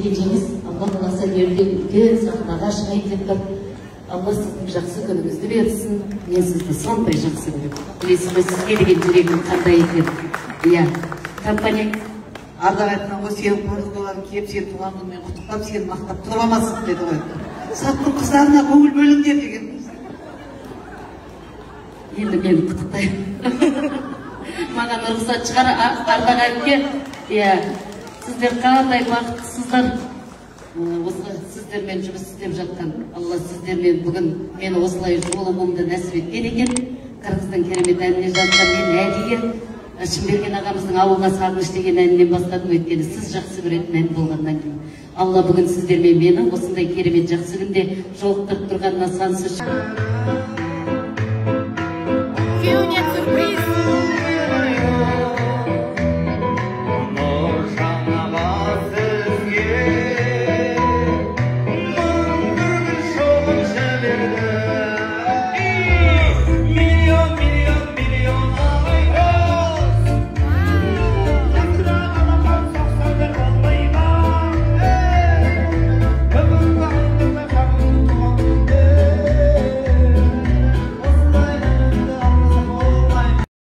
кенжеңіз Алла қаласа ерте үлкен сахнаға шығайын деп тұр. Алла сіздің жақсы күніңізді берсін. Мен сізді сондай жақсы көремін. Білесіз бе, сізге деген жүрегім қандай екен. Иә, компания ардағайтынан ғой, сен қорқыларын кеп, сен туған күнмен құттықтап, сен мақтап тұрып алмасын деді ғой. Саттың қыздарына көңіл бөліңдер деген. Енді мені құттықтаймын. Маған рұқсат шығар Ардағайымге. Иә, сіздер қандай бақыттысыздар. Осы сіздермен жұмыс істеп жатқан Алла сіздермен бүгін мені осылай жолығуымды нәсіп еткен екен. Қырғыздың керемет әніне жазған мен әдейі Шымберген ағамыздың ауылға сағыныш деген әнінен бастадым, өйткені сіз жақсы көретін ән болғаннан кейін. Алла бүгін сіздермен мені осындай керемет жақсы күнде жолықтырып тұрғанына сансыз.